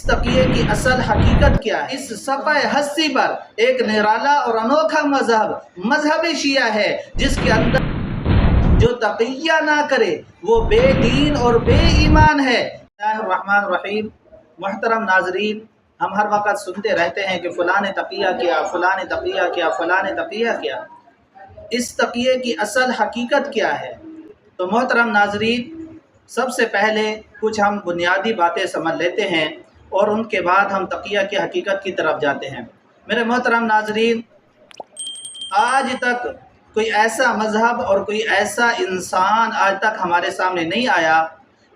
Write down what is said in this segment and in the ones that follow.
تقیے کی اصل حقیقت کیا ہے؟ اس صفحہ ہستی پر ایک نرالا اور انوکھا مذہب شیعہ ہے، جس کے اندر جو تقیہ نہ کرے وہ بے دین اور بے ایمان ہے۔ بسم اللہ الرحمن الرحیم۔ محترم ناظرین، ہم ہر وقت سنتے رہتے ہیں کہ فلاں نے تقیہ کیا، فلاں نے تقیہ کیا، فلاں نے تقیہ کیا۔ اس تقیے کی اصل حقیقت کیا ہے؟ تو محترم ناظرین، سب سے پہلے کچھ ہم بنیادی باتیں سمجھ لیتے ہیں اور ان کے بعد ہم تقیہ کی حقیقت کی طرف جاتے ہیں۔ میرے محترم ناظرین، آج تک کوئی ایسا مذہب اور کوئی ایسا انسان آج تک ہمارے سامنے نہیں آیا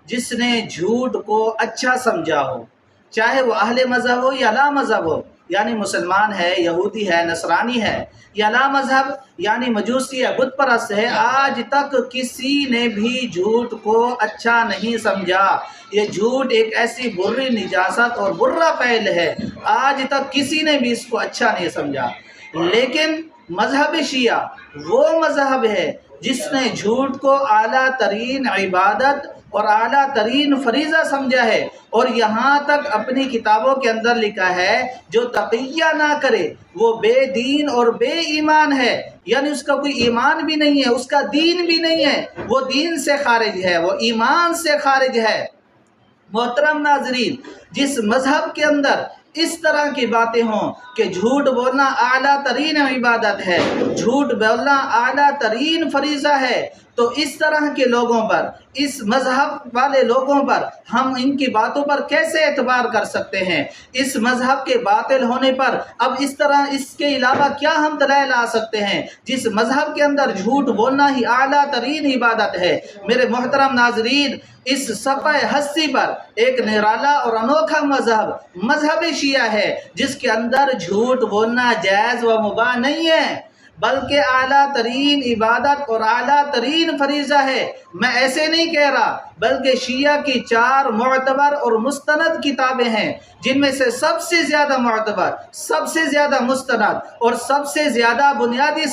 جس نے جھوٹ کو اچھا سمجھا ہو، چاہے وہ اہل مذہب ہو یا لا مذہب ہو، یعنی مسلمان ہے، یہودی ہے، نصرانی ہے، یا لا مذہب یعنی مجوسی ہے، بت پرست ہے۔ آج تک کسی نے بھی جھوٹ کو اچھا نہیں سمجھا۔ یہ جھوٹ ایک ایسی بری نجاست اور برا فعل ہے، آج تک کسی نے بھی اس کو اچھا نہیں سمجھا۔ لیکن مذہب شیعہ وہ مذہب ہے جس نے جھوٹ کو اعلیٰ ترین عبادت اور اعلیٰ ترین فریضہ سمجھا ہے، اور یہاں تک اپنی کتابوں کے اندر لکھا ہے جو تقیہ نہ کرے وہ بے دین اور بے ایمان ہے، یعنی اس کا کوئی ایمان بھی نہیں ہے، اس کا دین بھی نہیں ہے، وہ دین سے خارج ہے، وہ ایمان سے خارج ہے۔ محترم ناظرین، جس مذہب کے اندر اس طرح کی باتیں ہوں کہ جھوٹ بولنا اعلیٰ ترین عبادت ہے، جھوٹ بولنا اعلیٰ ترین فریضہ ہے، تو اس طرح کے لوگوں پر، اس مذہب والے لوگوں پر ہم ان کی باتوں پر کیسے اعتبار کر سکتے ہیں؟ اس مذہب کے باطل ہونے پر اب اس کے علاوہ کیا ہم دلائل لا سکتے ہیں جس مذہب کے اندر جھوٹ بولنا ہی اعلیٰ ترین عبادت ہے؟ میرے محترم ناظرین، اس صفحہ ہستی پر ایک نرالا اور انوکھا مذہب شیعہ ہے جس کے اندر جھوٹ بولنا جائز و مباح نہیں ہے، بلکہ اعلیٰ ترین عبادت اور اعلیٰ ترین فریضہ ہے۔ میں ایسے نہیں کہہ رہا، بلکہ شیعہ کی 4 معتبر اور مستند کتابیں ہیں، جن میں سے سب سے زیادہ معتبر، سب سے زیادہ مستند اور سب سے زیادہ بنیادی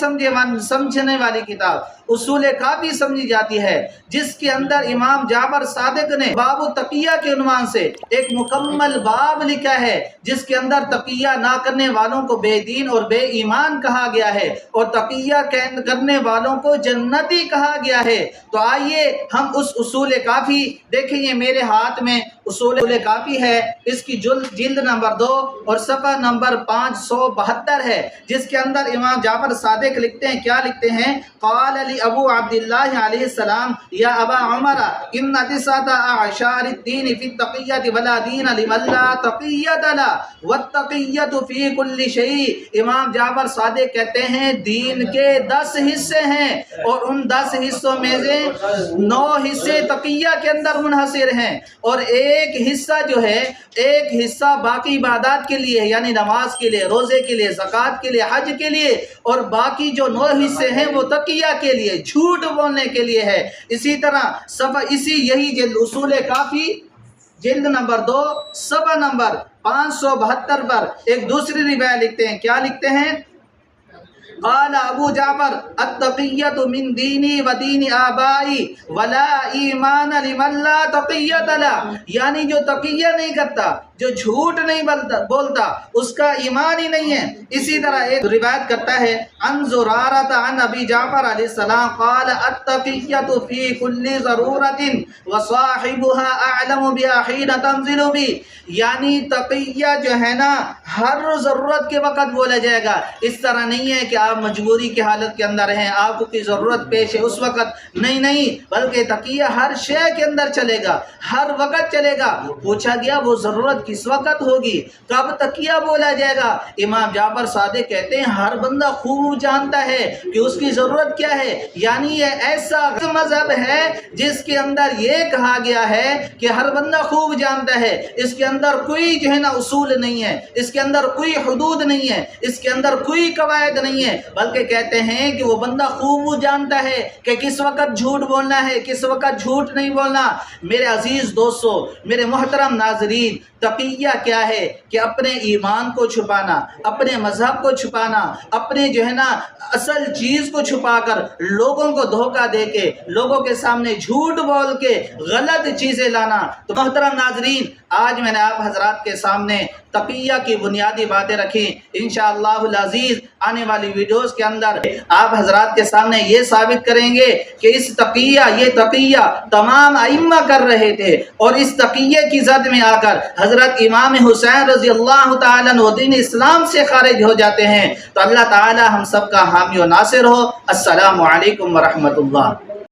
سمجھنے والی کتاب اصول کافی سمجھی جاتی ہے، جس کے اندر امام جعفر صادق نے باب تقیہ کے عنوان سے ایک مکمل باب لکھا ہے، جس کے اندر تقیہ نہ کرنے والوں کو بے دین اور بے ایمان کہا گیا ہے، اور تقیہ کرنے والوں کو جنتی کہا گیا ہے۔ تو آئیے ہم اس اصول کافی دیکھیں، یہ میرے ہاتھ میں اصول کافی ہے، اس کی جلد نمبر 2 اور صفحہ نمبر 572 ہے، جس کے اندر امام جعفر صادق لکھتے ہیں، کیا لکھتے ہیں؟ قال علی ابو عبداللہ علیہ السلام یا ابا عمر ان 9 اعشار الدین فی التقیۃ ولا دین لمن لا تقیۃ له والتقیۃ فی کل شیء۔ امام جعفر صادق کہتے ہیں دین کے 10 حصے ہیں، اور ان 10 حصوں میں سے 9 حصے تقیہ کے اندر منحصر ہیں، اور ایک حصہ جو ہے، ایک حصہ باقی عبادات کے لیے، یعنی نماز کے لیے، روزے کے لیے، زکوٰۃ کے لیے، حج کے لیے، اور باقی جو 9 حصے ہیں وہ تقیہ کے لیے، جھوٹ بولنے کے لیے ہے۔ اسی طرح یہی جلد اصول کافی جلد نمبر 2 صفحہ نمبر 572 پر ایک دوسری روایت لکھتے ہیں، کیا لکھتے ہیں؟ قال ابو جعفر التقیۃ من دینی و دین آبائی ولا ایمان لمن لا تقیۃ له، یعنی جو تقیہ نہیں کرتا، جو جھوٹ نہیں بولتا، اس کا ایمان ہی نہیں ہے۔ اسی طرح ایک روایت کرتا ہے عن زرارۃ عن ابی جعفر علیہ السلام قال التقیۃ فی کل ضرورۃ وصاحبها اعلم بها حین تنزل بی، یعنی تقیہ جو ہے نا ہر ضرورت کے وقت بولا جائے گا۔ اس طرح نہیں ہے کہ آپ مجبوری کی حالت کے اندر ہیں، آپ کو کوئی ضرورت پیش ہے اس وقت، نہیں، بلکہ تقیہ ہر شے کے اندر چلے گا، ہر وقت چلے گا۔ پوچھا گیا وہ ضرورت کس وقت ہوگی، کب تقیہ بولا جائے گا؟ امام جعفر صادق کہتے ہیں ہر بندہ خوب جانتا ہے کہ اس کی ضرورت کیا ہے، یعنی یہ ایسا مذہب ہے جس کے اندر یہ کہا گیا ہے کہ ہر بندہ خوب جانتا ہے، اس کے اندر کوئی جو ہے نا اصول نہیں ہے، اس کے اندر کوئی حدود نہیں ہے، اس کے اندر کوئی قواعد نہیں ہے، بلکہ کہتے ہیں کہ وہ بندہ خوب جانتا ہے کہ کس وقت جھوٹ بولنا ہے، کس وقت جھوٹ نہیں بولنا۔ میرے عزیز دوستو، میرے محترم ناظرین، تقیہ تقیہ کیا ہے کہ اپنے ایمان کو چھپانا، اپنے مذہب کو چھپانا، اپنے جو ہے نا اصل چیز کو چھپا کر لوگوں کو دھوکہ دے کے، لوگوں کے سامنے جھوٹ بول کے غلط چیزیں لانا۔ تو محترم ناظرین، آج میں نے آپ حضرات کے سامنے تقیہ کی بنیادی باتیں رکھی۔ انشاءاللہ العزیز آنے والی ویڈیوز کے اندر آپ حضرات کے سامنے یہ ثابت کریں گے کہ یہ تقیہ تمام ائمہ کر رہے تھے، اور اس تقیہ کی زد میں آ کر حضرت امام حسین رضی اللہ تعالیٰ عنہ دین اسلام سے خارج ہو جاتے ہیں۔ تو اللہ تعالی ہم سب کا حامی و ناصر ہو۔ السلام علیکم ورحمۃ اللہ۔